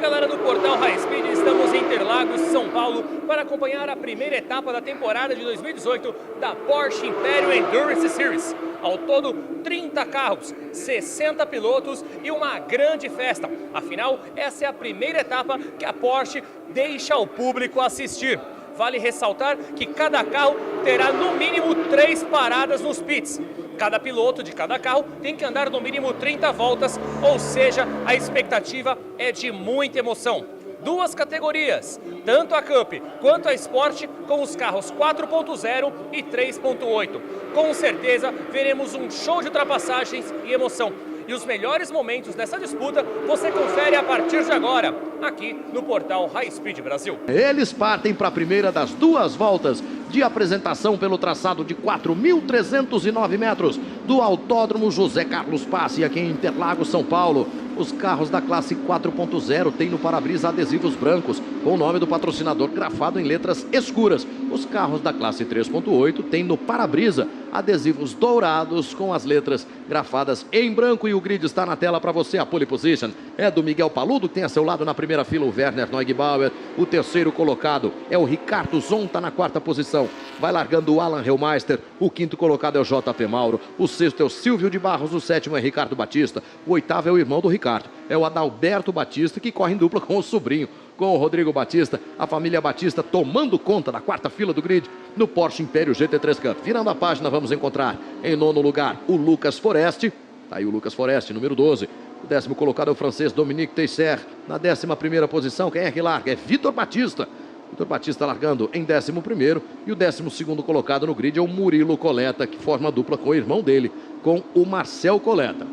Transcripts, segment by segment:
galera do Portal High Speed, estamos em Interlagos, São Paulo, para acompanhar a primeira etapa da temporada de 2018 da Porsche Imperial Endurance Series. Ao todo, 30 carros, 60 pilotos e uma grande festa. Afinal, essa é a primeira etapa que a Porsche deixa ao público assistir. Vale ressaltar que cada carro terá no mínimo 3 paradas nos pits. Cada piloto de cada carro tem que andar no mínimo 30 voltas, ou seja, a expectativa é de muita emoção. 2 categorias, tanto a Cup quanto a Sport, com os carros 4.0 e 3.8. Com certeza veremos um show de ultrapassagens e emoção. E os melhores momentos dessa disputa você confere a partir de agora, aqui no Portal High Speed Brasil. Eles partem para a primeira das 2 voltas de apresentação pelo traçado de 4.309 metros do Autódromo José Carlos Passe, aqui em Interlagos, São Paulo. Os carros da classe 4.0 têm no para-brisa adesivos brancos com o nome do patrocinador grafado em letras escuras. Os carros da classe 3.8 têm no para-brisa adesivos dourados com as letras grafadas em branco, e o grid está na tela para você. A pole position é do Miguel Paludo, que tem a seu lado na primeira fila o Werner Neugebauer. O terceiro colocado é o Ricardo Zonta na 4ª posição. Vai largando o Alan Hellmeister. O 5º colocado é o JP Mauro. O 6º é o Silvio de Barros. O 7º é Ricardo Batista. O 8º é o irmão do Ricardo. É o Adalberto Batista, que corre em dupla com o sobrinho, com o Rodrigo Batista. A família Batista tomando conta da 4ª fila do grid no Porsche Império GT3 Cup. Virando a página, vamos encontrar em 9º lugar o Lucas Forest. Tá aí o Lucas Forest, número 12. O 10º colocado é o francês Dominique Teixeira. Na 11ª posição, quem é que larga? É Vitor Batista. Vitor Batista largando em 11º. E o 12º colocado no grid é o Murilo Coleta, que forma dupla com o irmão dele, com o Marcel Coleta.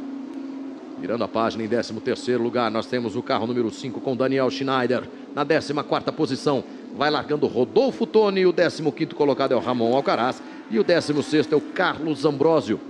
Virando a página, em 13º lugar, nós temos o carro número 5 com Daniel Schneider. Na 14ª posição, vai largando Rodolfo Toni. O 15º colocado é o Ramon Alcaraz. E o 16º é o Carlos Ambrosio.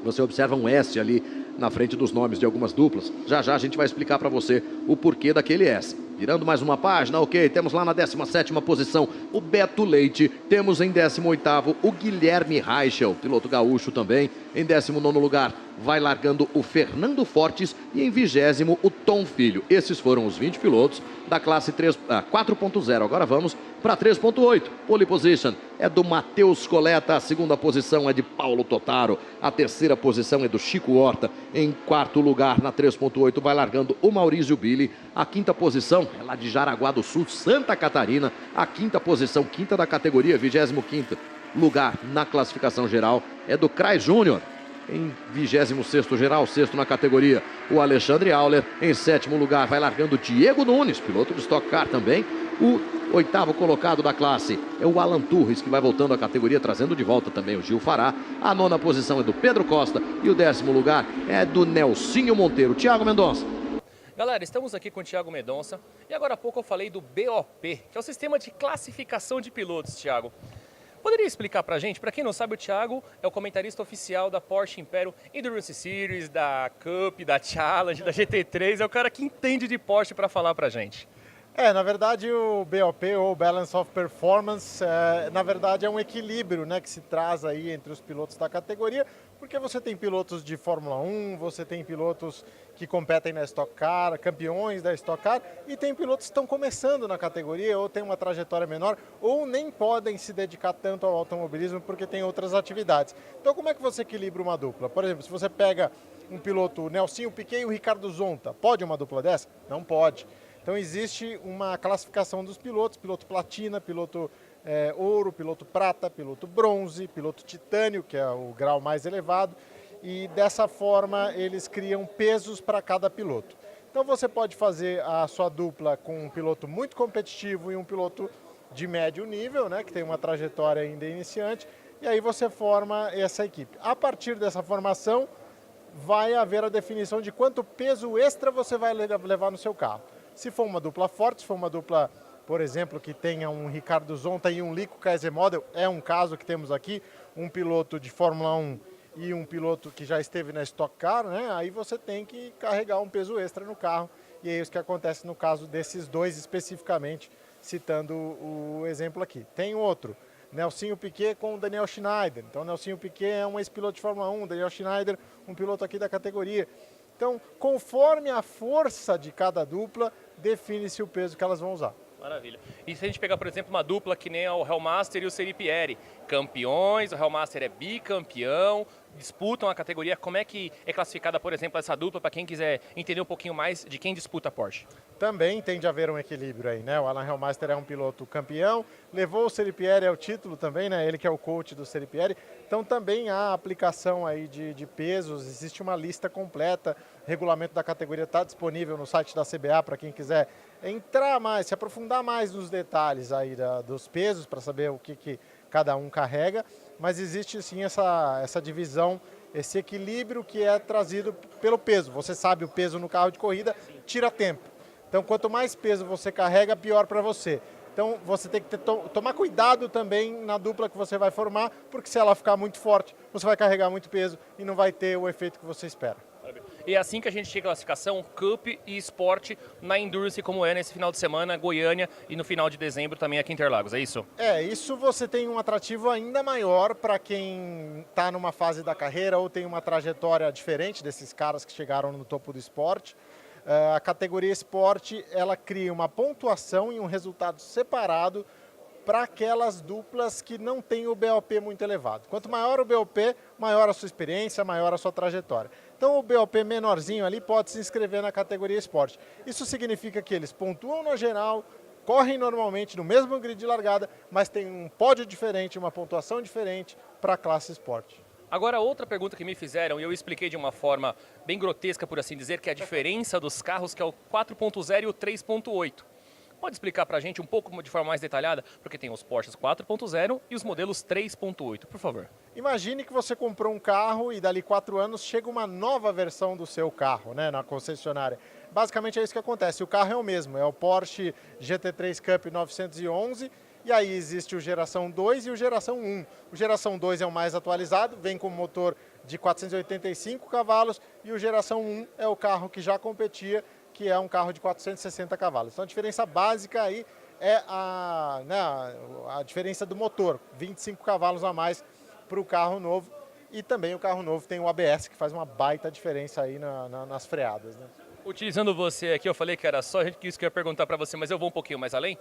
Você observa um S ali na frente dos nomes de algumas duplas. Já já a gente vai explicar para você o porquê daquele S. Virando mais uma página, ok, temos lá na 17ª posição o Beto Leite. Temos em 18º o Guilherme Reichel, piloto gaúcho também. Em 19º lugar, vai largando o Fernando Fortes. E em 20º, o Tom Filho. Esses foram os 20 pilotos da classe 4.0. Agora vamos para 3.8. Pole position é do Matheus Coleta. A 2ª posição é de Paulo Totaro. A 3ª posição é do Chico Horta. Em 4º lugar, na 3.8, vai largando o Maurício Billy. A 5ª posição é lá de Jaraguá do Sul, Santa Catarina. A 5ª posição, 5ª da categoria, 25º lugar na classificação geral é do Crais Júnior. Em 26º geral, 6º na categoria, o Alexandre Auler. Em 7º lugar, vai largando o Diego Nunes, piloto de Stock Car também. O 8º colocado da classe é o Alan Turres, que vai voltando à categoria, trazendo de volta também o Gil Fará. A 9ª posição é do Pedro Costa e o 10º lugar é do Nelsinho Monteiro. Thiago Mendonça. Galera, estamos aqui com o Thiago Mendonça e agora há pouco eu falei do BOP, que é o sistema de classificação de pilotos, Thiago. Poderia explicar pra gente? Pra quem não sabe, o Thiago é o comentarista oficial da Porsche Imperial Endurance Series, da Cup, da Challenge, da GT3. É o cara que entende de Porsche pra falar pra gente. Na verdade o BOP, ou Balance of Performance, na verdade é um equilíbrio, né, que se traz aí entre os pilotos da categoria, porque você tem pilotos de Fórmula 1, você tem pilotos que competem na Stock Car, campeões da Stock Car, e tem pilotos que estão começando na categoria, ou têm uma trajetória menor, ou nem podem se dedicar tanto ao automobilismo porque tem outras atividades. Então como é que você equilibra uma dupla? Por exemplo, se você pega um piloto, o Nelsinho Piquet e o Ricardo Zonta, pode uma dupla dessa? Não pode. Então existe uma classificação dos pilotos, piloto platina, piloto ouro, piloto prata, piloto bronze, piloto titânio, que é o grau mais elevado, e dessa forma eles criam pesos para cada piloto. Então você pode fazer a sua dupla com um piloto muito competitivo e um piloto de médio nível, né, que tem uma trajetória ainda iniciante, e aí você forma essa equipe. A partir dessa formação vai haver a definição de quanto peso extra você vai levar no seu carro. Se for uma dupla forte, se for uma dupla, por exemplo, que tenha um Ricardo Zonta e um Lico KZ Model, é um caso que temos aqui, um piloto de Fórmula 1 e um piloto que já esteve na Stock Car, né? Aí você tem que carregar um peso extra no carro, e é isso que acontece no caso desses dois especificamente, citando o exemplo aqui. Tem outro, Nelsinho Piquet com o Daniel Schneider. Então, Nelsinho Piquet é um ex-piloto de Fórmula 1, Daniel Schneider, um piloto aqui da categoria. Então, conforme a força de cada dupla, define-se o peso que elas vão usar. Maravilha. E se a gente pegar, por exemplo, uma dupla que nem o Hellmaster e o Seripieri, campeões, o Hellmaster é bicampeão, disputam a categoria, como é que é classificada, por exemplo, essa dupla, para quem quiser entender um pouquinho mais de quem disputa a Porsche? Também tende a haver um equilíbrio aí, né? O Alan Hellmaster é um piloto campeão, levou o Seripieri ao título também, né? Ele que é o coach do Seripieri. Então também há aplicação aí de pesos, existe uma lista completa, o regulamento da categoria está disponível no site da CBA para quem quiser entrar mais, se aprofundar mais nos detalhes aí dos pesos para saber o que cada um carrega, mas existe sim essa divisão, esse equilíbrio que é trazido pelo peso. Você sabe o peso no carro de corrida, tira tempo. Então quanto mais peso você carrega, pior para você. Então você tem que tomar cuidado também na dupla que você vai formar, porque se ela ficar muito forte, você vai carregar muito peso e não vai ter o efeito que você espera. E é assim que a gente chega à classificação Cup e Sport na Endurance, como é nesse final de semana, Goiânia, e no final de dezembro também aqui em Interlagos, é isso? Isso você tem um atrativo ainda maior para quem está numa fase da carreira ou tem uma trajetória diferente desses caras que chegaram no topo do esporte. A categoria esporte, ela cria uma pontuação e um resultado separado para aquelas duplas que não têm o BOP muito elevado. Quanto maior o BOP, maior a sua experiência, maior a sua trajetória. Então o BOP menorzinho ali pode se inscrever na categoria esporte. Isso significa que eles pontuam na geral, correm normalmente no mesmo grid de largada, mas tem um pódio diferente, uma pontuação diferente para a classe esporte. Agora, outra pergunta que me fizeram, e eu expliquei de uma forma bem grotesca, por assim dizer, que é a diferença dos carros, que é o 4.0 e o 3.8. Pode explicar para a gente um pouco de forma mais detalhada? Porque tem os Porsches 4.0 e os modelos 3.8, por favor. Imagine que você comprou um carro e dali 4 anos chega uma nova versão do seu carro, né, na concessionária. Basicamente é isso que acontece, o carro é o mesmo, é o Porsche GT3 Cup 911, e aí existe o geração 2 e o geração 1. O geração 2 é o mais atualizado, vem com motor de 485 cavalos, e o geração 1 é o carro que já competia, que é um carro de 460 cavalos. Então a diferença básica aí é a diferença do motor, 25 cavalos a mais para o carro novo, e também o carro novo tem o ABS, que faz uma baita diferença aí nas freadas, né? Utilizando você aqui, eu falei que era só isso que eu ia perguntar para você, mas eu vou um pouquinho mais além.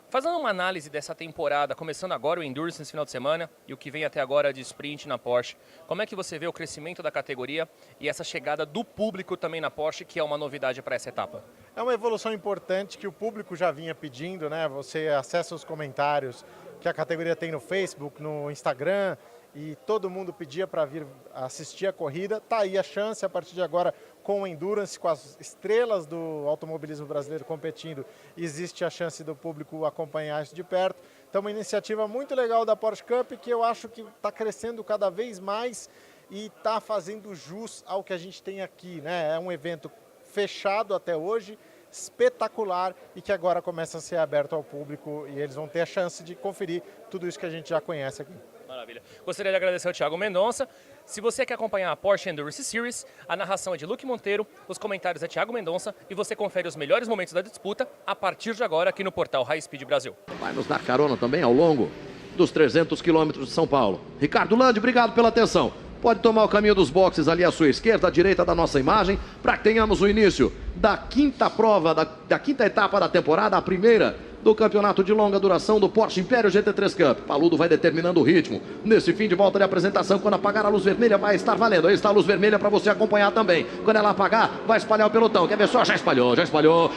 Fazendo uma análise dessa temporada, começando agora o Endurance nesse final de semana e o que vem até agora de sprint na Porsche, como é que você vê o crescimento da categoria e essa chegada do público também na Porsche, que é uma novidade para essa etapa? É uma evolução importante que o público já vinha pedindo, né? Você acessa os comentários que a categoria tem no Facebook, no Instagram, e todo mundo pedia para vir assistir a corrida. Está aí a chance, a partir de agora, com o Endurance, com as estrelas do automobilismo brasileiro competindo, existe a chance do público acompanhar isso de perto. Então, uma iniciativa muito legal da Porsche Cup, que eu acho que está crescendo cada vez mais e está fazendo jus ao que a gente tem aqui, né? É um evento fechado até hoje, espetacular, e que agora começa a ser aberto ao público e eles vão ter a chance de conferir tudo isso que a gente já conhece aqui. Maravilha. Gostaria de agradecer ao Thiago Mendonça. Se você quer acompanhar a Porsche Endurance Series, a narração é de Luque Monteiro, os comentários é Thiago Mendonça e você confere os melhores momentos da disputa a partir de agora aqui no portal High Speed Brasil. Vai nos dar carona também ao longo dos 300 quilômetros de São Paulo. Ricardo Lande, obrigado pela atenção. Pode tomar o caminho dos boxes ali à sua esquerda, à direita da nossa imagem, para que tenhamos o início da quinta prova, da quinta etapa da temporada, a primeira do campeonato de longa duração do Porsche Império GT3 Cup. Paludo vai determinando o ritmo nesse fim de volta de apresentação. Quando apagar a luz vermelha vai estar valendo. Aí está a luz vermelha para você acompanhar também. Quando ela apagar, vai espalhar o pelotão. Quer ver só? Já espalhou.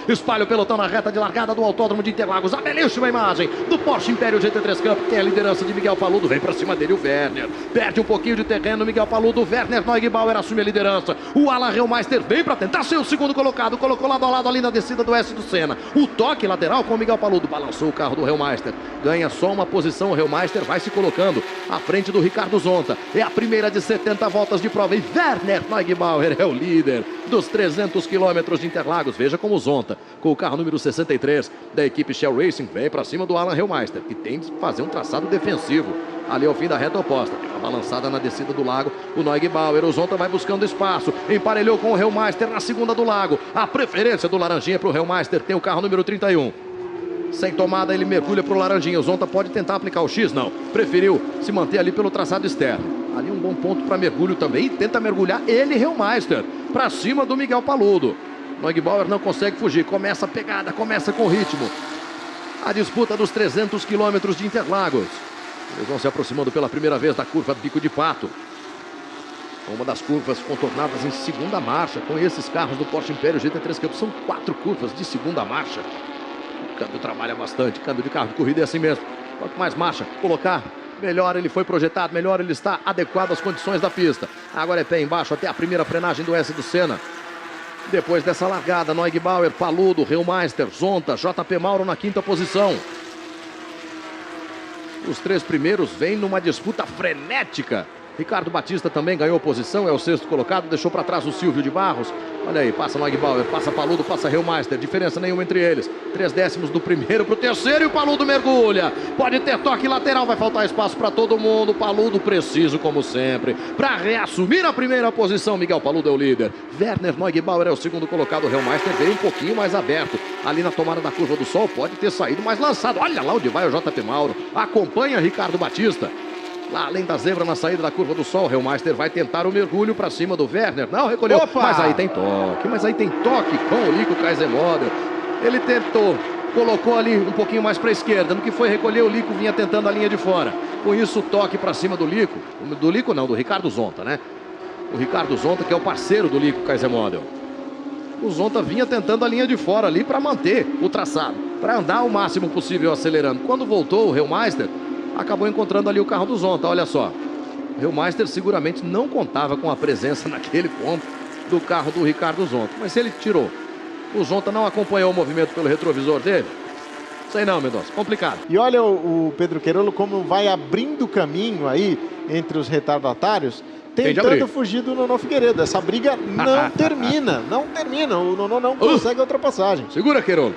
Espalha o pelotão na reta de largada do Autódromo de Interlagos. A belíssima imagem do Porsche Império GT3 Cup. Tem a liderança de Miguel Paludo. Vem para cima dele o Werner. Perde um pouquinho de terreno. Miguel Paludo. O Werner Neugebauer assume a liderança. O Alan Hellmaster vem para tentar ser o segundo colocado. Colocou lado a lado ali na descida do S do Senna. O toque lateral com o Miguel Paludo. Balançou o carro do Hellmaster, ganha só uma posição, o Hellmaster vai se colocando à frente do Ricardo Zonta, é a primeira de 70 voltas de prova, e Werner Neugebauer é o líder dos 300 quilômetros de Interlagos. Veja como o Zonta, com o carro número 63 da equipe Shell Racing, vem para cima do Alan Hellmaster, que tem de fazer um traçado defensivo ali ao fim da reta oposta. Tem uma balançada na descida do lago, o Neugebauer, o Zonta vai buscando espaço, emparelhou com o Hellmaster na segunda do lago, a preferência do Laranjinha para o Hellmaster, tem o carro número 31. Sem tomada ele mergulha para o Laranjinha. O Zonta pode tentar aplicar o X, não. Preferiu se manter ali pelo traçado externo. Ali um bom ponto para mergulho também. E tenta mergulhar ele, Hellmaster, para cima do Miguel Paludo. Neugebauer não consegue fugir, começa a pegada, começa com ritmo. A disputa dos 300 quilômetros de Interlagos. Eles vão se aproximando pela primeira vez da curva Bico de Pato. Uma das curvas contornadas em segunda marcha com esses carros do Porsche Império GT3 Cup. São 4 curvas de segunda marcha. O câmbio trabalha bastante, câmbio de carro de corrida é assim mesmo. Quanto mais marcha colocar, melhor ele foi projetado, melhor ele está adequado às condições da pista. Agora é pé embaixo até a primeira frenagem do S do Senna. Depois dessa largada, Neugebauer, Paludo, Reumeister, Zonta, JP Mauro na quinta posição. Os 3 primeiros vêm numa disputa frenética. Ricardo Batista também ganhou posição, é o 6º colocado, deixou para trás o Silvio de Barros. Olha aí, passa Neugebauer, passa Paludo, passa Reumeister, diferença nenhuma entre eles. 3 décimos do primeiro para o terceiro e o Paludo mergulha. Pode ter toque lateral, vai faltar espaço para todo mundo. Paludo preciso como sempre para reassumir a primeira posição. Miguel Paludo é o líder. Werner Neugebauer é o 2º colocado. Reumeister veio um pouquinho mais aberto. Ali na tomada da curva do sol, pode ter saído mais lançado. Olha lá onde vai o JP Mauro. Acompanha Ricardo Batista. Lá além da zebra na saída da curva do sol, Reumeister vai tentar o mergulho para cima do Werner. Não, recolheu. Opa! Mas aí tem toque com o Lico Kaisermodel. Ele tentou, colocou ali um pouquinho mais para a esquerda. No que foi recolher, o Lico vinha tentando a linha de fora. Com isso, toque para cima do Lico. Do Lico não, do Ricardo Zonta, né? O Ricardo Zonta, que é o parceiro do Lico Kaisermodel. O Zonta vinha tentando a linha de fora ali para manter o traçado, para andar o máximo possível acelerando. Quando voltou o Reumeister, acabou encontrando ali o carro do Zonta, olha só. O Reumeister seguramente não contava com a presença naquele ponto do carro do Ricardo Zonta. Mas se ele tirou, o Zonta não acompanhou o movimento pelo retrovisor dele? Sei não, Mendonça, complicado. E olha o Pedro Queirolo como vai abrindo caminho aí entre os retardatários, tentando fugir do Nono Figueiredo. Essa briga não termina, não termina. O Nono não consegue a ultrapassagem. Segura, Queirolo.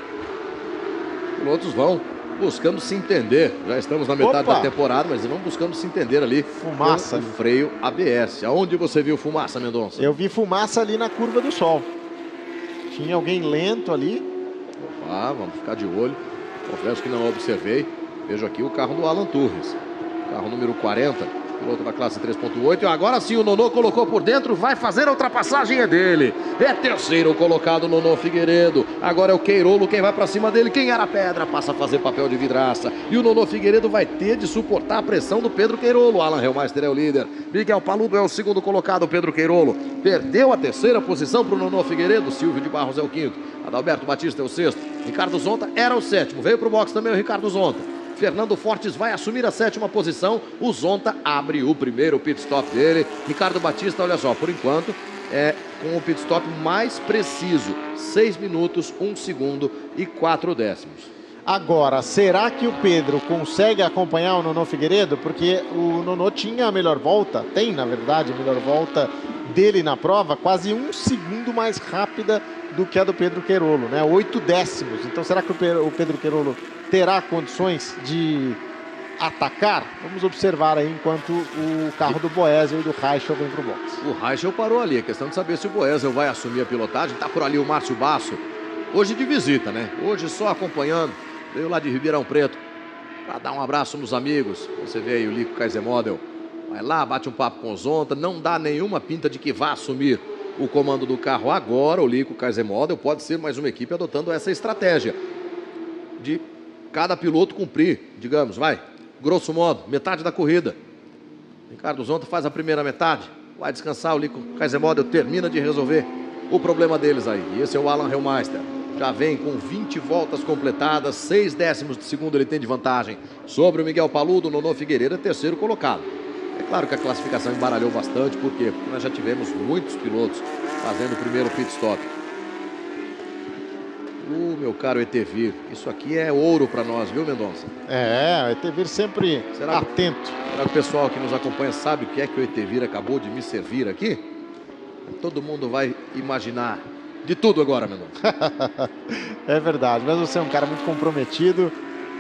Os pilotos vão buscando se entender. Já estamos na metade da temporada, mas vão buscando se entender ali. Fumaça. Com o freio ABS. Aonde você viu fumaça, Mendonça? Eu vi fumaça ali na curva do sol. Tinha alguém lento ali. Opa, vamos ficar de olho. Confesso que não observei. Vejo aqui o carro do Alan Turres. Carro número 40. Piloto da classe 3.8. E agora sim o Nono colocou por dentro. Vai fazer a ultrapassagem, é dele. É 3º colocado o Nono Figueiredo. Agora é o Queirolo quem vai pra cima dele. Quem era pedra passa a fazer papel de vidraça. E o Nono Figueiredo vai ter de suportar a pressão do Pedro Queirolo. Alan Reumeister é o líder. Miguel Paludo é o 2º colocado. Pedro Queirolo perdeu a 3ª posição pro Nono Figueiredo. Silvio de Barros é o 5º. Adalberto Batista é o 6º. Ricardo Zonta era o 7º. Veio pro box também o Ricardo Zonta. Fernando Fortes vai assumir a 7ª posição. O Zonta abre o primeiro pit stop dele. Ricardo Batista, olha só, por enquanto, é com o pit stop mais preciso. 6 minutos, 1 segundo e 4 décimos. Agora, será que o Pedro consegue acompanhar o Nono Figueiredo? Porque o Nono tinha a melhor volta, tem na verdade a melhor volta dele na prova, quase 1 segundo mais rápida do que a do Pedro Queirolo, né? 8 décimos. Então será que o Pedro Queirolo terá condições de atacar? Vamos observar aí enquanto o carro do Boesel e do Reichel vem para o box. O Reichel parou ali, a questão de saber se o Boesel vai assumir a pilotagem. Tá por ali o Márcio Basso, hoje de visita, né? Hoje só acompanhando, veio lá de Ribeirão Preto para dar um abraço nos amigos. Você vê aí o Lico Kaisermodel, vai lá, bate um papo com o Zonta, não dá nenhuma pinta de que vá assumir o comando do carro agora. O Lico Kaisermodel pode ser mais uma equipe adotando essa estratégia de cada piloto cumprir, digamos, grosso modo, metade da corrida. Ricardo Zonta faz a primeira metade, vai descansar, o Lico Kaisermodel termina de resolver o problema deles aí. E esse é o Alan Reumeister. Já vem com 20 voltas completadas, 6 décimos de segundo ele tem de vantagem sobre o Miguel Paludo. O Nono Figueiredo é 3º colocado. É claro que a classificação embaralhou bastante, por quê? Porque nós já tivemos muitos pilotos fazendo o primeiro pit stop. Meu caro Etevir, isso aqui é ouro para nós, viu, Mendonça? É, o Etevir sempre atento. Será que o pessoal que nos acompanha sabe o que é que o Etevir acabou de me servir aqui? Todo mundo vai imaginar de tudo agora, Mendonça. É verdade, mas você é um cara muito comprometido.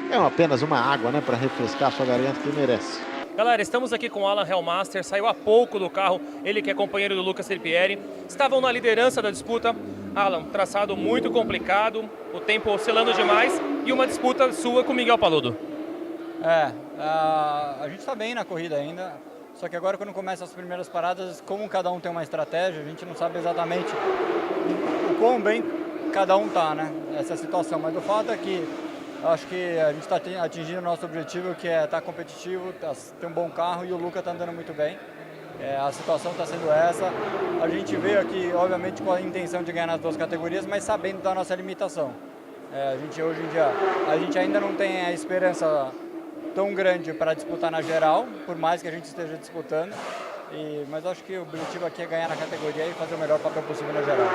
É apenas uma água, né, para refrescar a sua garganta, que merece. Galera, estamos aqui com o Alan Reumeister, saiu há pouco do carro, ele que é companheiro do Lucas Tripieri. Estavam na liderança da disputa. Alan, traçado muito complicado, o tempo oscilando demais e uma disputa sua com o Miguel Paludo. A gente está bem na corrida ainda, só que agora quando começam as primeiras paradas, como cada um tem uma estratégia, a gente não sabe exatamente o quão bem cada um tá, né? Essa situação. Mas o fato é que acho que a gente está atingindo o nosso objetivo, que é estar competitivo, ter um bom carro, e o Luca está andando muito bem. A situação está sendo essa. A gente veio aqui, obviamente, com a intenção de ganhar nas duas categorias, mas sabendo da nossa limitação. Hoje em dia, a gente ainda não tem a esperança tão grande para disputar na geral, por mais que a gente esteja disputando. Mas acho que o objetivo aqui é ganhar na categoria e fazer o melhor papel possível na geral.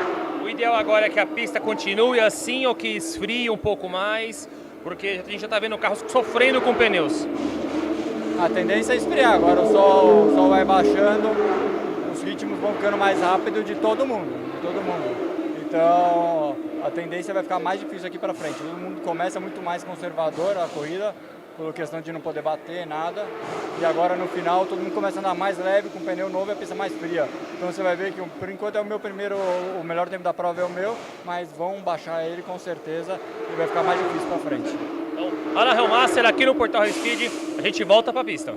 O ideal agora é que a pista continue assim ou que esfrie um pouco mais, porque a gente já está vendo carros sofrendo com pneus. A tendência é esfriar, agora o sol vai baixando, os ritmos vão ficando mais rápido de todo mundo. Então a tendência vai ficar mais difícil aqui para frente. Todo mundo começa muito mais conservador a corrida, por questão de não poder bater nada. E agora no final todo mundo começa a andar mais leve, com pneu novo e a pista mais fria. Então você vai ver que por enquanto é o melhor tempo da prova é o meu, mas vão baixar ele com certeza e vai ficar mais difícil para frente. Então, Alan Helmmaster aqui no Portal High Speed, a gente volta para a pista.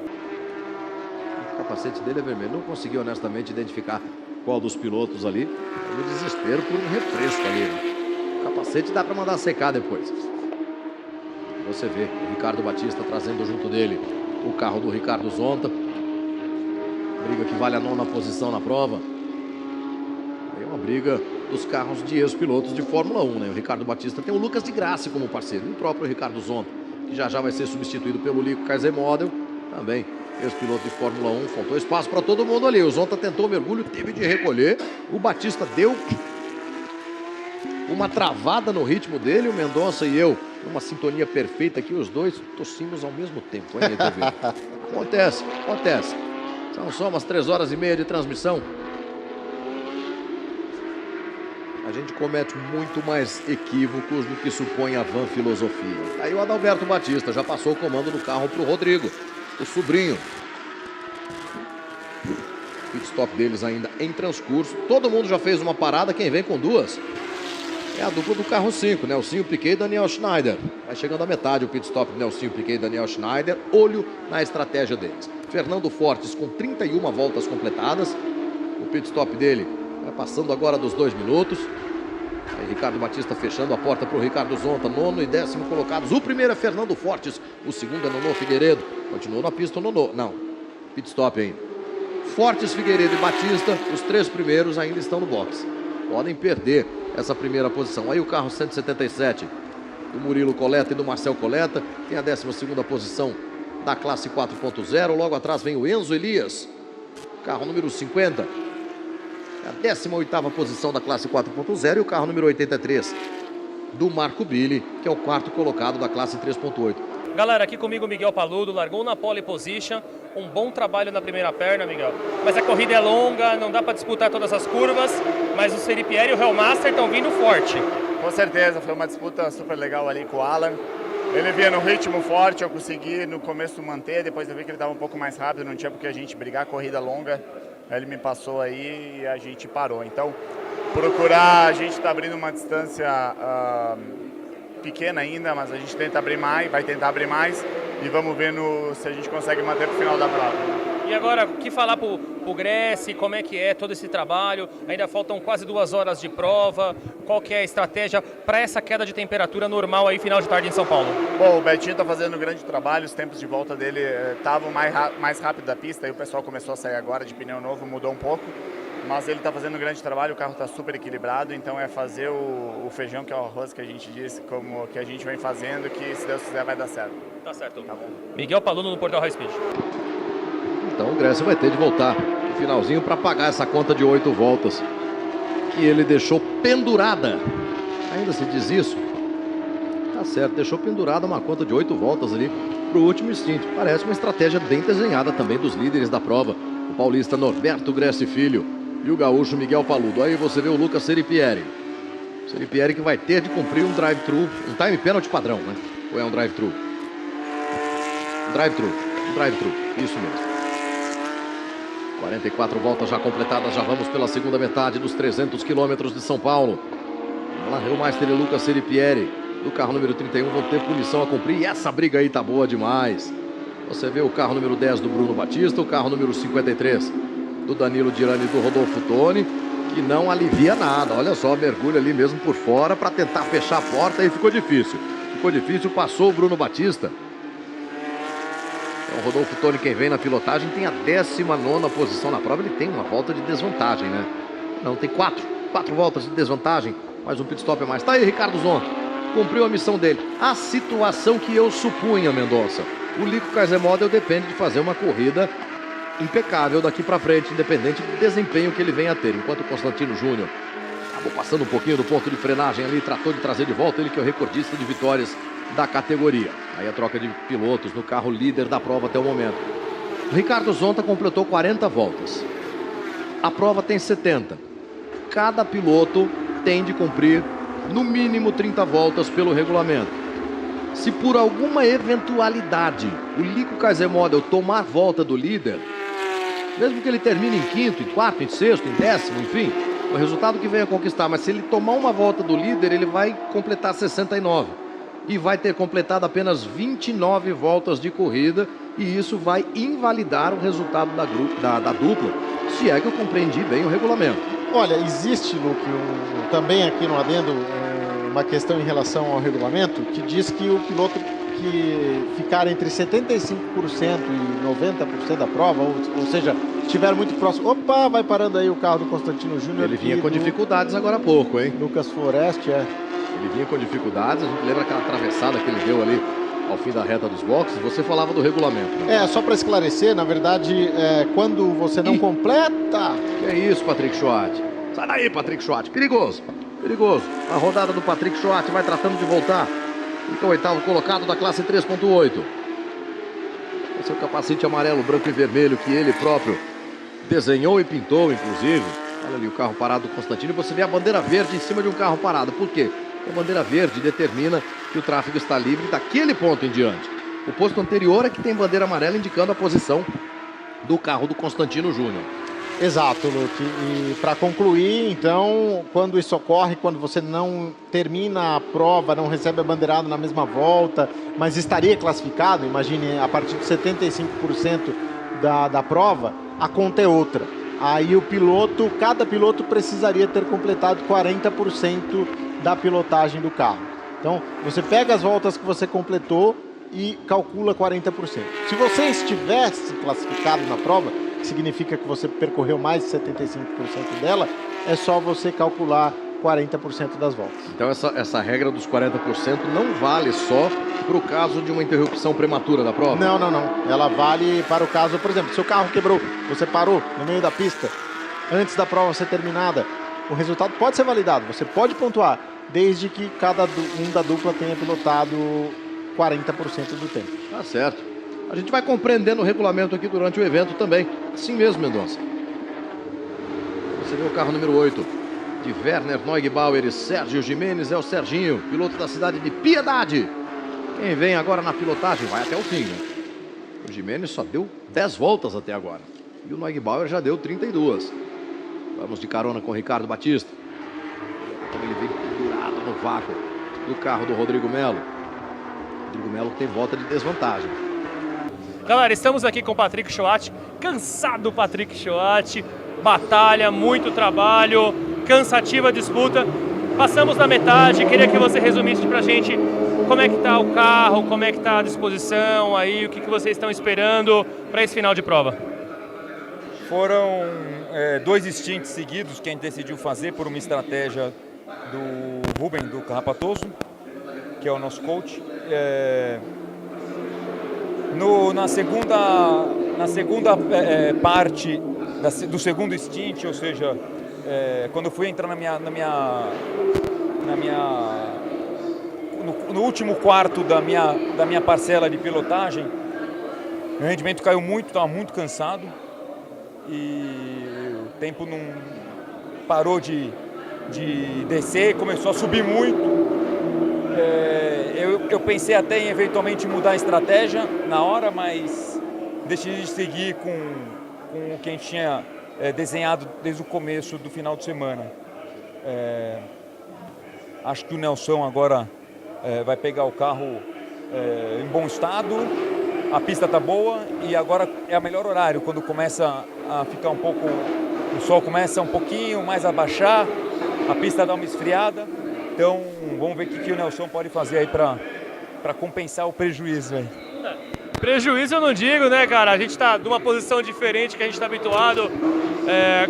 O capacete dele é vermelho, não consegui honestamente identificar qual dos pilotos ali. No desespero por um refresco ali. O capacete dá para mandar secar depois. Você vê o Ricardo Batista trazendo junto dele o carro do Ricardo Zonta. Briga que vale a 9ª posição na prova. É uma briga dos carros de ex-pilotos de Fórmula 1, né? O Ricardo Batista tem o Lucas de Grassi como parceiro. E o próprio Ricardo Zonta, que já vai ser substituído pelo Lico Kaiser Model. Também ex-piloto de Fórmula 1. Faltou espaço para todo mundo ali. O Zonta tentou o mergulho, teve de recolher. O Batista deu uma travada no ritmo dele. O Mendonça e eu, uma sintonia perfeita aqui, os dois tossimos ao mesmo tempo, hein, TV? Acontece. São só umas 3h30 de transmissão. A gente comete muito mais equívocos do que supõe a vã filosofia. Aí o Adalberto Batista já passou o comando do carro para o Rodrigo, o sobrinho. Pit stop deles ainda em transcurso. Todo mundo já fez uma parada, quem vem com duas é a dupla do carro 5, Nelsinho Piquet e Daniel Schneider. Vai chegando à metade o pit stop de Nelsinho Piquet e Daniel Schneider. Olho na estratégia deles. Fernando Fortes com 31 voltas completadas. O pit stop dele vai passando agora dos 2 minutos. Aí Ricardo Batista fechando a porta para o Ricardo Zonta, 9º e 10º colocados. O primeiro é Fernando Fortes, o segundo é Nono Figueiredo. Continuou na pista o Nono, não, pit stop ainda. Fortes, Figueiredo e Batista, os 3 primeiros ainda estão no box. Podem perder essa primeira posição. Aí o carro 177 do Murilo Coleta e do Marcel Coleta tem a 12ª posição da classe 4.0. Logo atrás vem o Enzo Elias, carro número 50. É a 18ª posição da classe 4.0 e o carro número 83 do Marco Billy, que é o 4º colocado da classe 3.8. Galera, aqui comigo o Miguel Paludo, largou na pole position, um bom trabalho na primeira perna, Miguel. Mas a corrida é longa, não dá para disputar todas as curvas, mas o Seripieri e o Helmmaster estão vindo forte. Com certeza, foi uma disputa super legal ali com o Alan. Ele vinha no ritmo forte, eu consegui no começo manter, depois eu vi que ele estava um pouco mais rápido, não tinha porque a gente brigar, corrida longa. Aí ele me passou aí e a gente parou. Então, procurar, a gente está abrindo uma distância pequena ainda, mas a gente tenta abrir mais, vai tentar abrir mais e vamos ver se a gente consegue manter para o final da prova. E agora, o que falar para o Gressi, como é que é todo esse trabalho? Ainda faltam quase 2 horas de prova, qual que é a estratégia para essa queda de temperatura normal aí, final de tarde em São Paulo? Bom, o Betinho está fazendo um grande trabalho, os tempos de volta dele estavam mais rápido da pista, aí o pessoal começou a sair agora de pneu novo, mudou um pouco, mas ele está fazendo um grande trabalho, o carro está super equilibrado, então é fazer o feijão, que é o arroz que a gente disse, como que a gente vem fazendo, que se Deus quiser vai dar certo. Tá certo. Tá bom. Miguel Paludo no Portal High Speed. Então o Gressi vai ter de voltar no finalzinho para pagar essa conta de 8 voltas que ele deixou pendurada. Ainda se diz isso? Tá certo, deixou pendurada uma conta de 8 voltas ali pro último stint. Parece uma estratégia bem desenhada também dos líderes da prova. O paulista Norberto Gressi Filho e o gaúcho Miguel Paludo. Aí você vê o Lucas Seripieri. Seripieri que vai ter de cumprir um drive-thru, um time penalty padrão, né? Ou é um drive-thru? Um drive-thru, isso mesmo. 44 voltas já completadas, já vamos pela segunda metade dos 300 quilômetros de São Paulo. Alan Helmmaster e Lucas Seripieri, do carro número 31, vão ter punição a cumprir. E essa briga aí tá boa demais. Você vê o carro número 10 do Bruno Batista, o carro número 53 do Danilo Dirani e do Rodolfo Toni, que não alivia nada. Olha só, mergulho ali mesmo por fora para tentar fechar a porta e ficou difícil. Ficou difícil, passou o Bruno Batista. Então, o Rodolfo Toni, quem vem na pilotagem, tem a 19ª posição na prova. Ele tem uma volta de desvantagem, né? Não, tem 4 voltas de desvantagem. Mais um pit stop a mais. Tá aí, Ricardo Zonta. Cumpriu a missão dele. A situação que eu supunha, Mendonça. O Lico Kaiser Model depende de fazer uma corrida impecável daqui para frente, independente do desempenho que ele venha a ter. Enquanto o Constantino Júnior acabou passando um pouquinho do ponto de frenagem ali, tratou de trazer de volta, ele que é o recordista de vitórias da categoria. Aí a troca de pilotos no carro líder da prova até o momento. O Ricardo Zonta completou 40 voltas. A prova tem 70. Cada piloto tem de cumprir no mínimo 30 voltas pelo regulamento. Se por alguma eventualidade o Lico Kaiser Model tomar volta do líder, mesmo que ele termine em quinto, em quarto, em sexto, em décimo, enfim, o resultado que venha conquistar, mas se ele tomar uma volta do líder, ele vai completar 69 e vai ter completado apenas 29 voltas de corrida, e isso vai invalidar o resultado da dupla, se é que eu compreendi bem o regulamento. Olha, existe, Luke, também aqui no adendo, uma questão em relação ao regulamento que diz que o piloto que ficar entre 75% e 90% da prova, ou seja, estiver muito próximo... Opa, vai parando aí o carro do Constantino Júnior. Ele vinha com dificuldades agora há pouco, hein? Lucas Forest, Ele vinha com dificuldades, a gente lembra aquela atravessada que ele deu ali ao fim da reta dos boxes. Você falava do regulamento, né? Só para esclarecer, na verdade, quando você não completa... Que é isso, Patrick Schwartz? Sai daí, Patrick Schwartz. Perigoso. Perigoso. A rodada do Patrick Schwartz vai tratando de voltar. Fica o 8º colocado da classe 3.8. Esse é o capacete amarelo, branco e vermelho que ele próprio desenhou e pintou, inclusive. Olha ali o carro parado do Constantino. E você vê a bandeira verde em cima de um carro parado. Por quê? A bandeira verde determina que o tráfego está livre daquele ponto em diante. O posto anterior é que tem bandeira amarela indicando a posição do carro do Constantino Júnior. Exato, Luke. E para concluir, então, quando isso ocorre, quando você não termina a prova, não recebe a bandeirada na mesma volta, mas estaria classificado, imagine, a partir de 75% da prova, a conta é outra. Aí cada piloto precisaria ter completado 40% da pilotagem do carro. Então, você pega as voltas que você completou e calcula 40%. Se você estivesse classificado na prova, que significa que você percorreu mais de 75% dela, é só você calcular 40% das voltas. Então essa regra dos 40% não vale só para o caso de uma interrupção prematura da prova? Não. Ela vale para o caso, por exemplo, seu carro quebrou, você parou no meio da pista, antes da prova ser terminada, o resultado pode ser validado, você pode pontuar, desde que cada um da dupla tenha pilotado 40% do tempo. Tá certo. A gente vai compreendendo o regulamento aqui durante o evento também. Assim mesmo, Mendonça. Você vê o carro número 8 de Werner Neugebauer e Sérgio Jimenez. É o Serginho, piloto da cidade de Piedade. Quem vem agora na pilotagem vai até o fim, né? O Jimenez só deu 10 voltas até agora. E o Neugebauer já deu 32. Vamos de carona com o Ricardo Batista. Ele vem pendurado no vácuo do carro do Rodrigo Melo. Rodrigo Melo tem volta de desvantagem. Galera, estamos aqui com o Patrick Schwartz, cansado Patrick Schwartz, batalha, muito trabalho, cansativa disputa. Passamos da metade, queria que você resumisse pra gente como é que tá o carro, como é que tá a disposição aí, o que vocês estão esperando para esse final de prova. Foram 2 stints seguidos que a gente decidiu fazer por uma estratégia do Rubem, do Carrapatoso, que é o nosso coach. Na segunda parte do segundo stint, ou seja, quando eu fui entrar no último quarto da minha parcela de pilotagem, meu rendimento caiu muito, estava muito cansado e o tempo não parou de descer, começou a subir muito. Eu pensei até em eventualmente mudar a estratégia na hora, mas decidi seguir com o que a gente tinha desenhado desde o começo do final de semana. Acho que o Nelson agora vai pegar o carro em bom estado, a pista está boa e agora é o melhor horário, quando começa a ficar um pouco o sol começa um pouquinho mais a baixar, a pista dá uma esfriada. Então vamos ver o que o Nelson pode fazer aí para compensar o prejuízo aí. Prejuízo eu não digo, né, cara? A gente está numa posição diferente que a gente está habituado.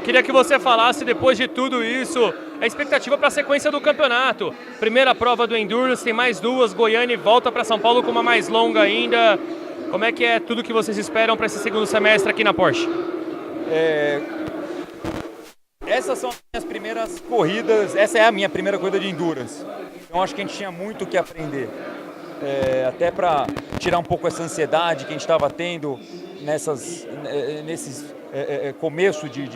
Queria que você falasse, depois de tudo isso, a expectativa para a sequência do campeonato. Primeira prova do Endurance, tem mais duas, Goiânia volta para São Paulo com uma mais longa ainda. Como é que é tudo que vocês esperam para esse segundo semestre aqui na Porsche? Essas são as minhas primeiras corridas, essa é a minha primeira corrida de Endurance. Então acho que a gente tinha muito o que aprender. Até para tirar um pouco essa ansiedade que a gente estava tendo nesses começo de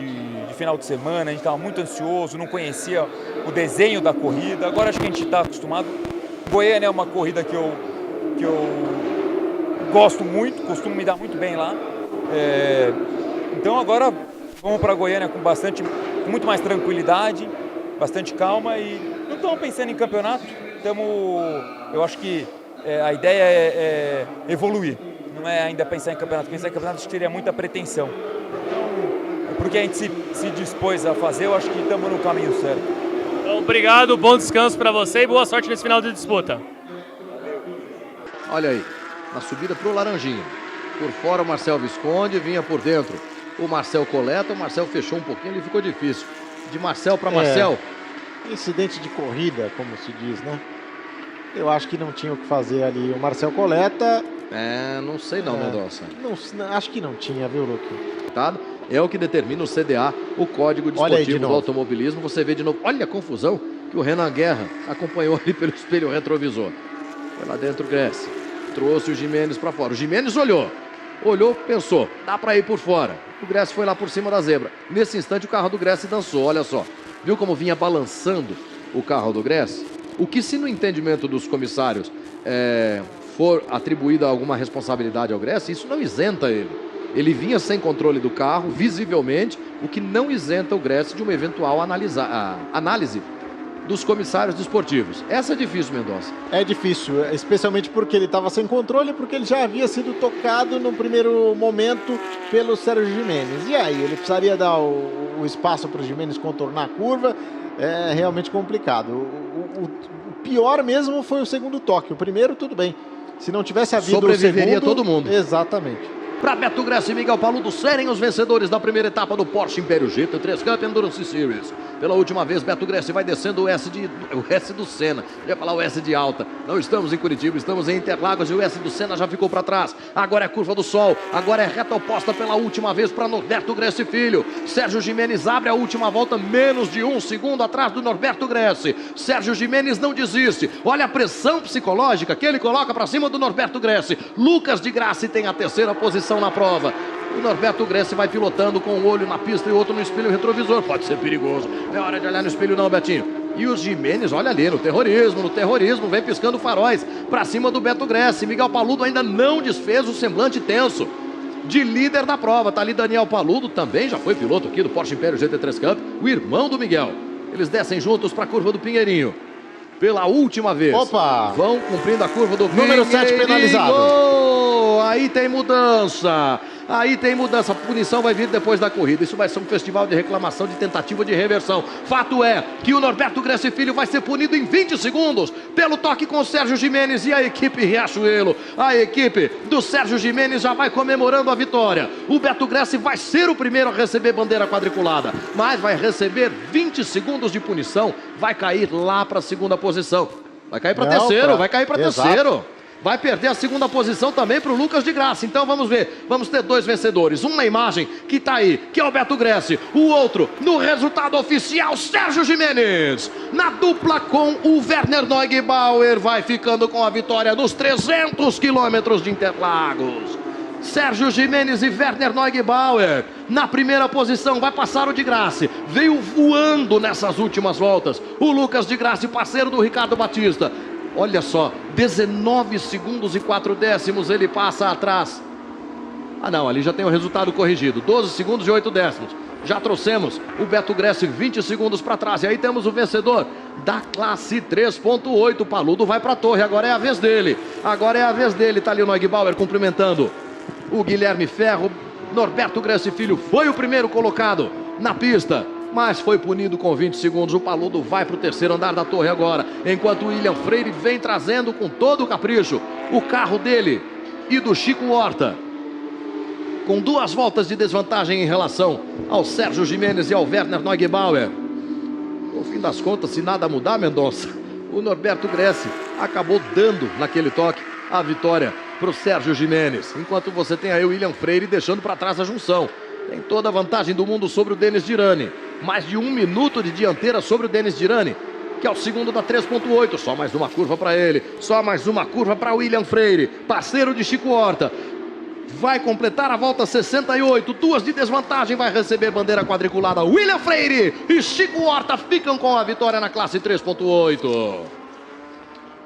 final de semana. A gente estava muito ansioso, não conhecia o desenho da corrida. Agora acho que a gente está acostumado. Goiânia é uma corrida que eu gosto muito, costumo me dar muito bem lá. Então agora vamos para Goiânia com muito mais tranquilidade, bastante calma e não estamos pensando em campeonato. Eu acho que a ideia é evoluir, não é ainda pensar em campeonato. Pensar em campeonato acho que teria muita pretensão. Então, porque a gente se dispôs a fazer, eu acho que estamos no caminho certo. Então, obrigado, bom descanso para você e boa sorte nesse final de disputa. Olha aí, na subida pro Laranjinha. Por fora o Marcel Visconde, vinha por dentro o Marcel Coleta, o Marcel fechou um pouquinho, ali ficou difícil. De Marcel para Marcel. Incidente de corrida, como se diz, né? Eu acho que não tinha o que fazer ali. O Marcel Coleta... Não sei não, Mendonça. Acho que não tinha, viu, Luque? É o que determina o CDA, o Código Desportivo do Automobilismo. Você vê de novo, olha a confusão que o Renan Guerra acompanhou ali pelo espelho retrovisor. Foi lá dentro o Gressi, trouxe o Gimenez para fora. O Gimenez olhou, pensou, dá para ir por fora. O Gressi foi lá por cima da zebra. Nesse instante o carro do Gressi dançou, olha só. Viu como vinha balançando o carro do Gressi? O que, se no entendimento dos comissários for atribuída alguma responsabilidade ao Gressi, isso não isenta ele. Ele vinha sem controle do carro, visivelmente, o que não isenta o Gressi de uma eventual análise dos comissários desportivos. Essa é difícil, Mendonça. É difícil, especialmente porque ele estava sem controle, porque ele já havia sido tocado no primeiro momento pelo Sérgio Gimenez. E aí, ele precisaria dar o espaço para o Gimenez contornar a curva. É realmente complicado. O pior mesmo foi o segundo toque. O primeiro, tudo bem. Se não tivesse havido o segundo... Sobreviveria todo mundo. Exatamente. Para Beto Gressi e Miguel Paludo serem os vencedores da primeira etapa do Porsche Império GT3 Cup Endurance Series. Pela última vez, Beto Gressi vai descendo o S do Senna. Eu ia falar o S de alta. Não estamos em Curitiba, estamos em Interlagos e o S do Senna já ficou para trás. Agora é curva do sol, agora é reta oposta pela última vez para Norberto Gressi Filho. Sérgio Gimenez abre a última volta menos de 1 segundo atrás do Norberto Gressi. Sérgio Gimenez não desiste. Olha a pressão psicológica que ele coloca para cima do Norberto Gressi. Lucas de Grassi tem a terceira posição na prova. O Norberto Gressi vai pilotando com um olho na pista e outro no espelho retrovisor. Pode ser perigoso. Não é hora de olhar no espelho não, Betinho. E os Gimenez, olha ali, no terrorismo, vem piscando faróis para cima do Beto Gressi. Miguel Paludo ainda não desfez o semblante tenso de líder da prova. Tá ali Daniel Paludo, também já foi piloto aqui do Porsche Império GT3 Cup, o irmão do Miguel. Eles descem juntos para a curva do Pinheirinho. Pela última vez. Opa! Vão cumprindo a curva do número 7 penalizado. Aí tem mudança. A punição vai vir depois da corrida. Isso vai ser um festival de reclamação, de tentativa de reversão. Fato é que o Norberto Gressi Filho vai ser punido em 20 segundos pelo toque com o Sérgio Gimenez e a equipe Riachuelo. A equipe do Sérgio Gimenez já vai comemorando a vitória. O Beto Gressi vai ser o primeiro a receber bandeira quadriculada, mas vai receber 20 segundos de punição. Vai cair lá para a segunda posição. Vai cair para terceiro. Vai perder a segunda posição também para o Lucas de Grassi. Então vamos ver, vamos ter dois vencedores. Um na imagem que está aí, que é o Beto Gressi. O outro, no resultado oficial, Sérgio Gimenez. Na dupla com o Werner Neugebauer, vai ficando com a vitória nos 300 quilômetros de Interlagos. Sérgio Gimenez e Werner Neugebauer na primeira posição. Vai passar o de Grassi, veio voando nessas últimas voltas. O Lucas de Grassi, parceiro do Ricardo Batista. Olha só, 19 segundos e 4 décimos ele passa atrás. Não, ali já tem o resultado corrigido. 12 segundos e 8 décimos. Já trouxemos o Beto Gressi 20 segundos para trás. E aí temos o vencedor da classe 3.8. O Paludo vai para a torre, agora é a vez dele. Tá ali o Neugebauer cumprimentando o Guilherme Ferro. Norberto Gressi Filho foi o primeiro colocado na pista, mas foi punido com 20 segundos. O Paludo vai para o terceiro andar da torre agora, enquanto o William Freire vem trazendo com todo o capricho o carro dele e do Chico Horta, com 2 voltas de desvantagem em relação ao Sérgio Gimenez e ao Werner Neugebauer. No fim das contas, se nada mudar, Mendonça, o Norberto Gressi acabou dando naquele toque a vitória para o Sérgio Gimenez, enquanto você tem aí o William Freire deixando para trás a junção. Tem toda a vantagem do mundo sobre o Denis Dirani, mais de 1 minuto de dianteira sobre o Denis Dirani, que é o segundo da 3.8, só mais uma curva para ele, só mais uma curva para William Freire, parceiro de Chico Horta. Vai completar a volta 68, 2 de desvantagem, vai receber bandeira quadriculada. William Freire e Chico Horta ficam com a vitória na classe 3.8.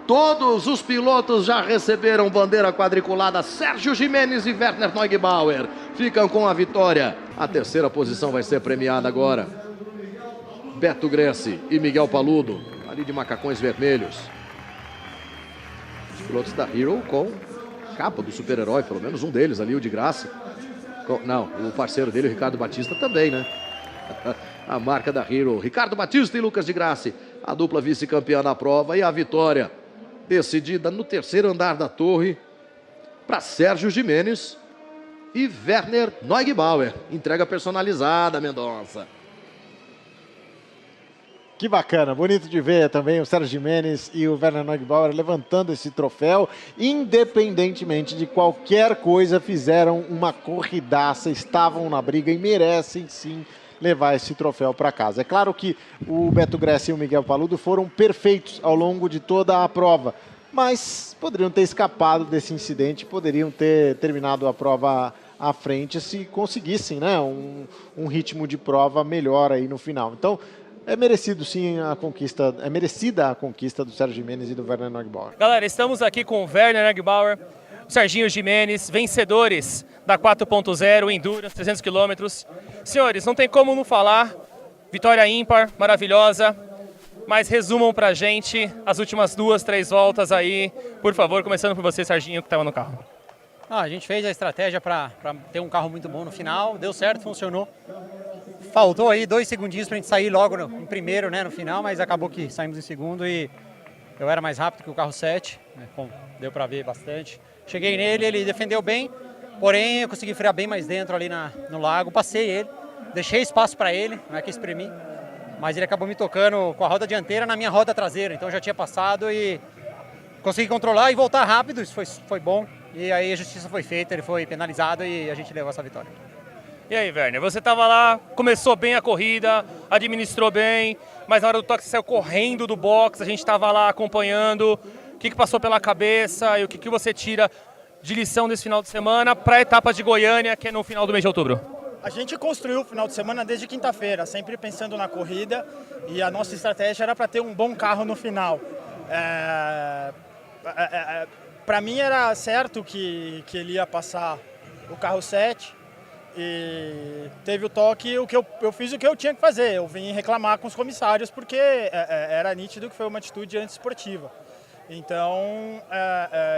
Todos os pilotos já receberam bandeira quadriculada. Sérgio Gimenez e Werner Neugebauer ficam com a vitória. A terceira posição vai ser premiada agora. Beto Gressi e Miguel Paludo, ali de macacões vermelhos. Os pilotos da Hero com capa do super-herói, pelo menos um deles ali, o de Grassi. Não, o parceiro dele, o Ricardo Batista, também, né? A marca da Hero, Ricardo Batista e Lucas de Grassi, a dupla vice-campeã na prova, e a vitória decidida no terceiro andar da torre para Sérgio Gimenez e Werner Neugebauer. Entrega personalizada, Mendonça. Que bacana, bonito de ver também o Sérgio Gimenez e o Werner Neugebauer levantando esse troféu, independentemente de qualquer coisa, fizeram uma corridaça, estavam na briga e merecem sim levar esse troféu para casa. É claro que o Beto Gressi e o Miguel Paludo foram perfeitos ao longo de toda a prova, mas poderiam ter escapado desse incidente, poderiam ter terminado a prova à frente se conseguissem, né, um ritmo de prova melhor aí no final. Então, é merecido sim a conquista, é merecida a conquista do Sérgio Gimenez e do Werner Neugebauer. Galera, estamos aqui com o Werner Neugebauer, o Serginho Gimenez, vencedores da 4.0 Endurance, 300 km. Senhores, não tem como não falar, vitória ímpar, maravilhosa, mas resumam pra gente as últimas 2, 3 voltas aí, por favor, começando por você, Serginho, que estava no carro. A gente fez a estratégia para ter um carro muito bom no final, deu certo, funcionou. Faltou aí 2 segundinhos para a gente sair logo em primeiro, né, no final, mas acabou que saímos em segundo e eu era mais rápido que o carro 7, né, deu para ver bastante. Cheguei nele, ele defendeu bem, porém eu consegui frear bem mais dentro ali no lago, passei ele, deixei espaço para ele, não é que espremi, mas ele acabou me tocando com a roda dianteira na minha roda traseira, então eu já tinha passado e consegui controlar e voltar rápido, isso foi bom, e aí a justiça foi feita, ele foi penalizado e a gente levou essa vitória. E aí, Werner, você estava lá, começou bem a corrida, administrou bem, mas na hora do toque você saiu correndo do box, a gente estava lá acompanhando. O que passou pela cabeça e o que você tira de lição desse final de semana para a etapa de Goiânia, que é no final do mês de outubro? A gente construiu o final de semana desde quinta-feira, sempre pensando na corrida, e a nossa estratégia era para ter um bom carro no final. Para mim era certo que ele ia passar o carro 7, e teve o toque, eu fiz o que eu tinha que fazer, eu vim reclamar com os comissários porque era nítido que foi uma atitude antiesportiva. Então,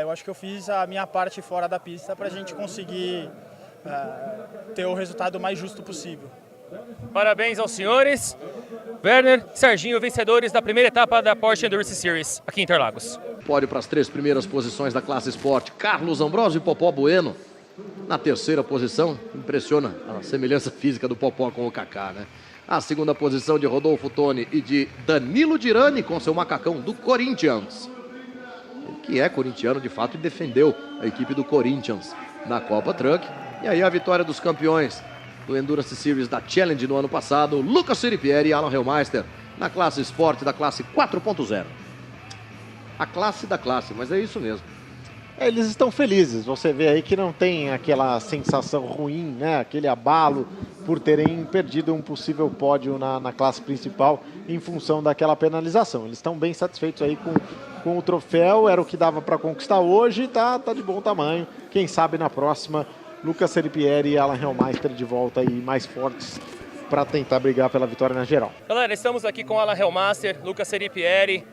eu acho que eu fiz a minha parte fora da pista para a gente conseguir ter o resultado mais justo possível. Parabéns aos senhores. Werner, Serginho, vencedores da primeira etapa da Porsche Endurance Series aqui em Interlagos. Pódio para as 3 primeiras posições da classe Sport, Carlos Ambrosio e Popó Bueno. Na terceira posição, impressiona a semelhança física do Popó com o Kaká, né? A segunda posição de Rodolfo Toni e de Danilo Dirani com seu macacão do Corinthians. Ele que é corintiano de fato e defendeu a equipe do Corinthians na Copa Truck. E aí a vitória dos campeões do Endurance Series da Challenge no ano passado, Lucas Siripieri e Alan Hellmeister na classe Sport da classe 4.0. A classe da classe, mas é isso mesmo. Eles estão felizes, você vê aí que não tem aquela sensação ruim, né? Aquele abalo por terem perdido um possível pódio na classe principal em função daquela penalização. Eles estão bem satisfeitos aí com o troféu, era o que dava para conquistar hoje, tá de bom tamanho. Quem sabe na próxima, Lucas Siripieri e Alan Hellmeister de volta aí mais fortes para tentar brigar pela vitória na geral. Galera, estamos aqui com Alan Hellmeister, Lucas Siripieri.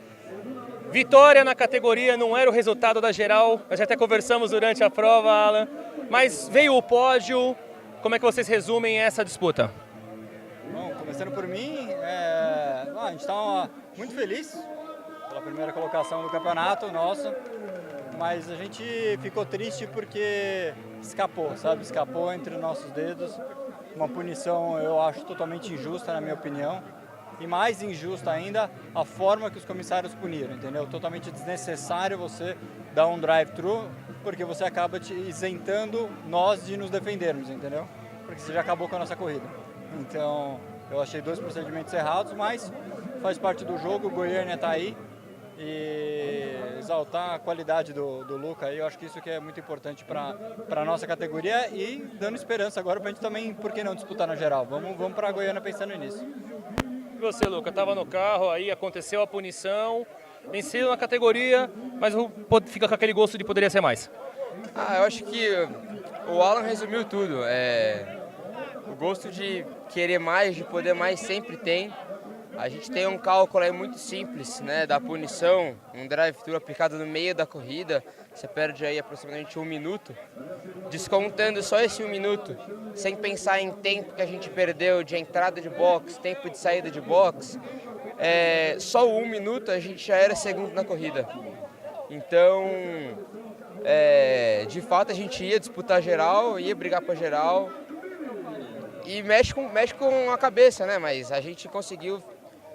Vitória na categoria não era o resultado da geral, nós já até conversamos durante a prova, Alan, mas veio o pódio. Como é que vocês resumem essa disputa? Começando por mim, a gente está muito feliz pela primeira colocação do campeonato nosso, mas a gente ficou triste porque escapou, sabe? Escapou entre nossos dedos. Uma punição, eu acho, totalmente injusta, na minha opinião. E mais injusta ainda, a forma que os comissários puniram, entendeu? Totalmente desnecessário você dar um drive-thru, porque você acaba te isentando nós de nos defendermos, entendeu? Porque você já acabou com a nossa corrida. Então, eu achei 2 procedimentos errados, mas faz parte do jogo, o Goiânia está aí. E exaltar a qualidade do Luca aí, eu acho que isso que é muito importante para a nossa categoria e dando esperança agora para a gente também, por que não disputar na geral? Vamos para a Goiânia pensando nisso. E você, Luca, estava no carro, aí aconteceu a punição, venceu na categoria, mas fica com aquele gosto de poderia ser mais. Eu acho que o Alan resumiu tudo. O gosto de querer mais, de poder mais sempre tem. A gente tem um cálculo aí muito simples, né, da punição, um drive-thru aplicado no meio da corrida, você perde aí aproximadamente 1 minuto, descontando só esse 1 minuto, sem pensar em tempo que a gente perdeu de entrada de box, tempo de saída de box, só o 1 minuto a gente já era segundo na corrida. Então, de fato a gente ia disputar geral, ia brigar para geral, e mexe com a cabeça, né, mas a gente conseguiu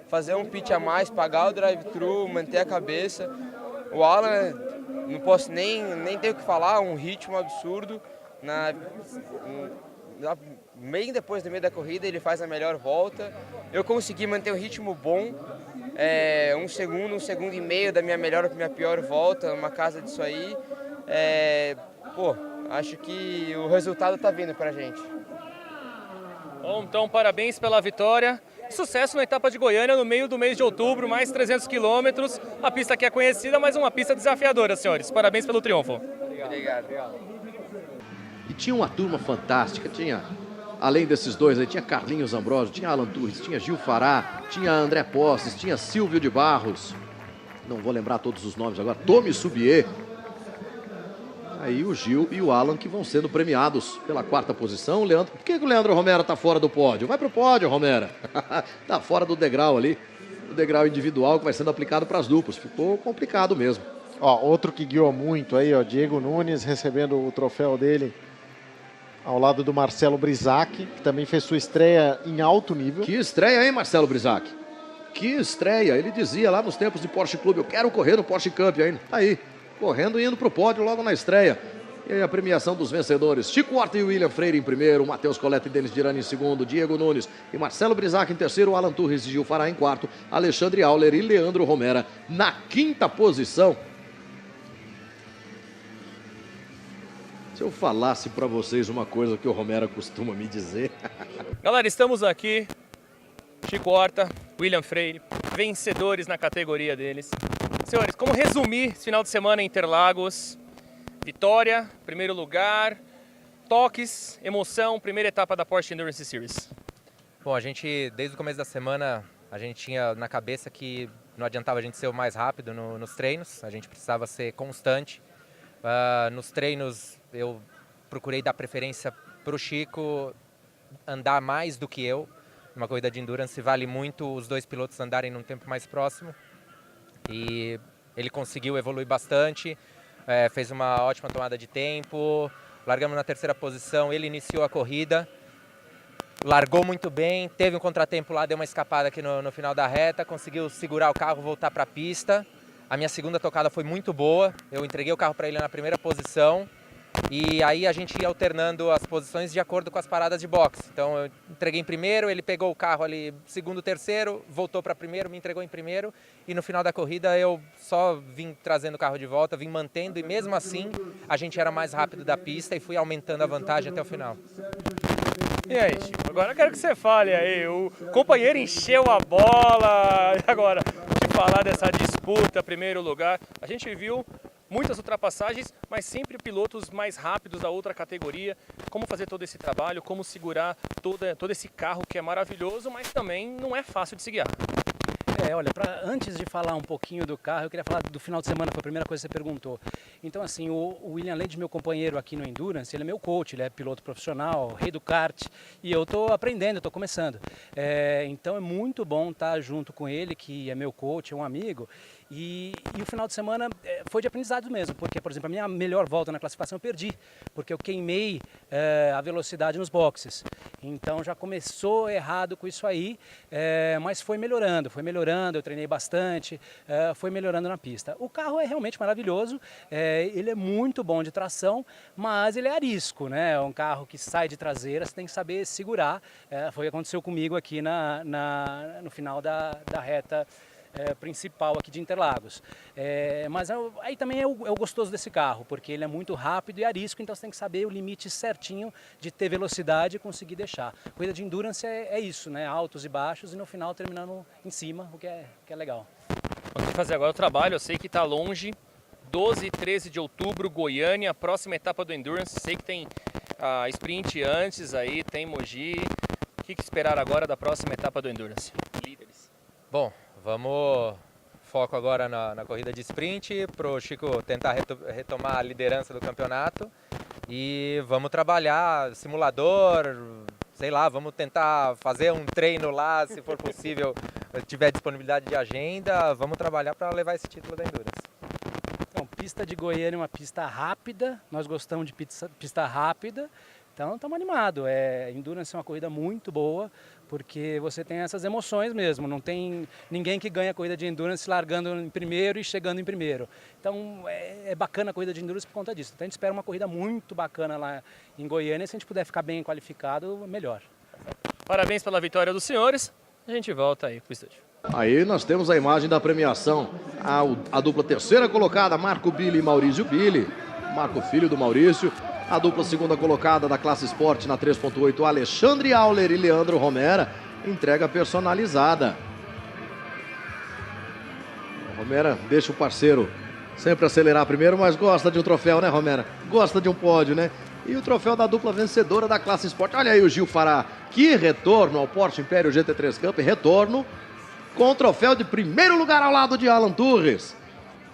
fazer um pitch a mais, pagar o drive-thru, manter a cabeça. O Alan, não posso nem ter o que falar, um ritmo absurdo. Bem depois do meio da corrida, ele faz a melhor volta. Eu consegui manter um ritmo bom, 1 segundo e meio da minha melhor para minha pior volta, uma casa disso aí. Acho que o resultado está vindo para a gente. Bom, então parabéns pela vitória. Sucesso na etapa de Goiânia no meio do mês de outubro, mais 300 quilômetros. A pista que é conhecida, mas uma pista desafiadora, senhores. Parabéns pelo triunfo. Obrigado. E tinha uma turma fantástica, além desses dois aí, tinha Carlinhos Ambrosio, tinha Alan Turres, tinha Gil Fará, tinha André Posses, tinha Silvio de Barros. Não vou lembrar todos os nomes agora. Tommy Subier. Aí o Gil e o Alan que vão sendo premiados pela 4ª posição. Leandro, por que o Leandro Romero tá fora do pódio? Vai pro pódio, Romero. Tá fora do degrau ali. O degrau individual que vai sendo aplicado para as duplas. Ficou complicado mesmo. Outro que guiou muito aí, Diego Nunes recebendo o troféu dele ao lado do Marcelo Brisac, que também fez sua estreia em alto nível. Que estreia, hein, Marcelo Brisac? Que estreia. Ele dizia lá nos tempos de Porsche Clube, eu quero correr no Porsche Cup ainda. Tá aí. Correndo e indo para o pódio logo na estreia. E aí a premiação dos vencedores. Chico Horta e William Freire em primeiro, Matheus Colette e Denis Girani em segundo, Diego Nunes e Marcelo Brisac em terceiro, Alan Turres e Gil Fará em quarto, Alexandre Auler e Leandro Romero na 5ª posição. Se eu falasse para vocês uma coisa que o Romero costuma me dizer. Galera, estamos aqui. Chico Horta, William Freire, vencedores na categoria deles. Senhores, como resumir esse final de semana em Interlagos? Vitória, primeiro lugar, toques, emoção, primeira etapa da Porsche Endurance Series. Bom, a gente, desde o começo da semana, a gente tinha na cabeça que não adiantava a gente ser o mais rápido nos treinos, a gente precisava ser constante. Nos treinos, eu procurei dar preferência para o Chico andar mais do que eu. Uma corrida de endurance vale muito os 2 pilotos andarem num tempo mais próximo. E ele conseguiu evoluir bastante, fez uma ótima tomada de tempo, largamos na 3ª posição, ele iniciou a corrida, largou muito bem, teve um contratempo lá, deu uma escapada aqui no final da reta, conseguiu segurar o carro, voltar para a pista. A minha segunda tocada foi muito boa, eu entreguei o carro para ele na 1ª posição e aí a gente ia alternando as posições de acordo com as paradas de boxe. Então eu entreguei em primeiro, ele pegou o carro ali segundo, terceiro, voltou para primeiro, me entregou em primeiro e no final da corrida eu só vim trazendo o carro de volta, vim mantendo e mesmo assim a gente era mais rápido da pista e fui aumentando a vantagem até o final. E aí, Chico, agora eu quero que você fale aí, o companheiro encheu a bola, agora, de falar dessa disputa, primeiro lugar, a gente viu muitas ultrapassagens, mas sempre pilotos mais rápidos da outra categoria. Como fazer todo esse trabalho, como segurar todo esse carro que é maravilhoso, mas também não é fácil de se guiar. Olha, antes de falar um pouquinho do carro, eu queria falar do final de semana, foi a primeira coisa que você perguntou. Então, assim, o William Lade, meu companheiro aqui no Endurance, ele é meu coach, ele é piloto profissional, rei do kart, e eu estou aprendendo, estou começando. Então é muito bom estar junto com ele, que é meu coach, é um amigo. E o final de semana foi de aprendizado mesmo, porque, por exemplo, a minha melhor volta na classificação eu perdi, porque eu queimei a velocidade nos boxes. Então já começou errado com isso aí, mas foi melhorando, eu treinei bastante, foi melhorando na pista. O carro é realmente maravilhoso, ele é muito bom de tração, mas ele é arisco, né? É um carro que sai de traseira, você tem que saber segurar. Foi o que aconteceu comigo aqui no final da reta principal aqui de Interlagos. Mas aí também é o gostoso desse carro, porque ele é muito rápido e arisco, então você tem que saber o limite certinho de ter velocidade e conseguir deixar. Corrida de Endurance é isso, né? Altos e baixos e no final terminando em cima, o que é legal. Vamos fazer agora o trabalho, eu sei que está longe, 12 e 13 de outubro, Goiânia, próxima etapa do Endurance, sei que tem a sprint antes aí, tem Mogi. O que esperar agora da próxima etapa do Endurance? Líderes. Bom, vamos foco agora na corrida de sprint, para o Chico tentar retomar a liderança do campeonato e vamos trabalhar simulador, sei lá, vamos tentar fazer um treino lá, se for possível, tiver disponibilidade de agenda, vamos trabalhar para levar esse título da Endurance. Então, pista de Goiânia é uma pista rápida, nós gostamos de pista rápida, então estamos animados. Endurance é uma corrida muito boa, porque você tem essas emoções mesmo, não tem ninguém que ganha a corrida de Endurance largando em primeiro e chegando em primeiro. Então é bacana a corrida de Endurance por conta disso. Então a gente espera uma corrida muito bacana lá em Goiânia, se a gente puder ficar bem qualificado, melhor. Parabéns pela vitória dos senhores, a gente volta aí pro estúdio. Aí nós temos a imagem da premiação, a dupla terceira colocada, Marco Billy e Maurício Billy, Marco filho do Maurício. A dupla segunda colocada da classe Sport na 3.8, Alexandre Auler e Leandro Romera, entrega personalizada. Romera deixa o parceiro sempre acelerar primeiro, mas gosta de um troféu, né, Romera? Gosta de um pódio, né? E o troféu da dupla vencedora da classe Sport. Olha aí o Gil Fará, que retorno ao Porsche Império GT3 Cup, retorno com o troféu de primeiro lugar ao lado de Alan Turres.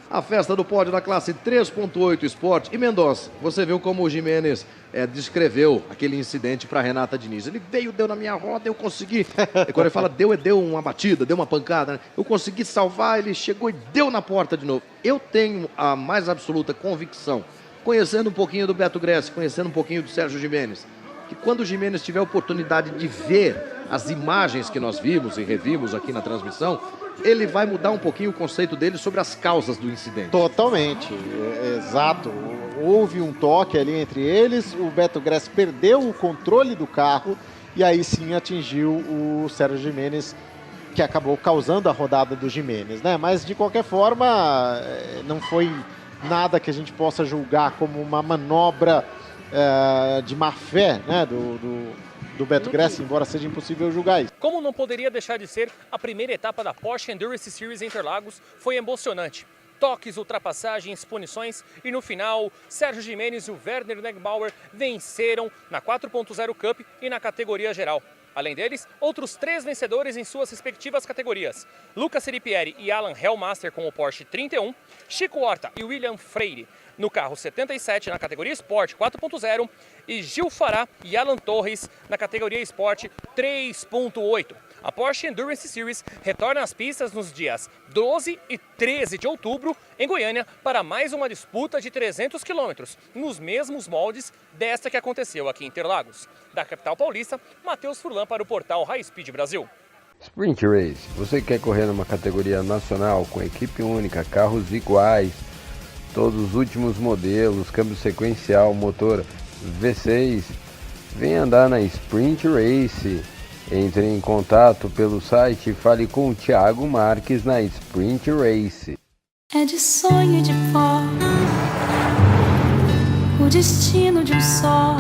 A festa do pódio da classe 3.8 Sport. E Mendonça, você viu como o Jimenez descreveu aquele incidente para Renata Diniz. Ele deu na minha roda, eu consegui. Quando ele fala deu uma batida, deu uma pancada, né? Eu consegui salvar, ele chegou e deu na porta de novo. Eu tenho a mais absoluta convicção, conhecendo um pouquinho do Beto Gressi, conhecendo um pouquinho do Sérgio Jimenez, que quando o Jimenez tiver a oportunidade de ver as imagens que nós vimos e revimos aqui na transmissão, ele vai mudar um pouquinho o conceito dele sobre as causas do incidente. Totalmente, exato. Houve um toque ali entre eles, o Beto Gressi perdeu o controle do carro e aí sim atingiu o Sérgio Jimenez, que acabou causando a rodada do Jimenez, né? Mas de qualquer forma, não foi nada que a gente possa julgar como uma manobra de má fé, né, do Beto Gressi, embora seja impossível julgar isso. Como não poderia deixar de ser, a primeira etapa da Porsche Endurance Series Interlagos foi emocionante. Toques, ultrapassagens, punições e no final, Sérgio Jimenez e o Werner Negbauer venceram na 4.0 Cup e na categoria geral. Além deles, outros 3 vencedores em suas respectivas categorias. Lucas Seripieri e Alan Hellmaster com o Porsche 31, Chico Horta e William Freire no carro 77 na categoria Sport 4.0 e Gil Fará e Alan Torres na categoria Sport 3.8. A Porsche Endurance Series retorna às pistas nos dias 12 e 13 de outubro em Goiânia para mais uma disputa de 300 quilômetros, nos mesmos moldes desta que aconteceu aqui em Interlagos. Da capital paulista, Matheus Furlan para o portal High Speed Brasil. Sprint Race, você quer correr numa categoria nacional com equipe única, carros iguais, todos os últimos modelos, câmbio sequencial, motor V6, vem andar na Sprint Race. Entre em contato pelo site e fale com o Thiago Marques na Sprint Race. É de sonho e de pó, o destino de um só,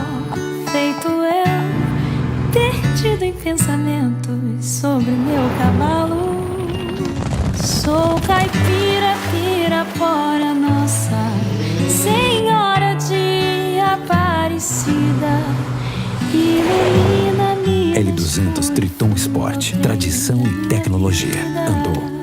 feito eu, perdido em pensamentos sobre meu cavalo. Sou caipira, Pirapora, Nossa Senhora de Aparecida, ilumina minha L200 Triton Sport, tradição e tecnologia. Andou.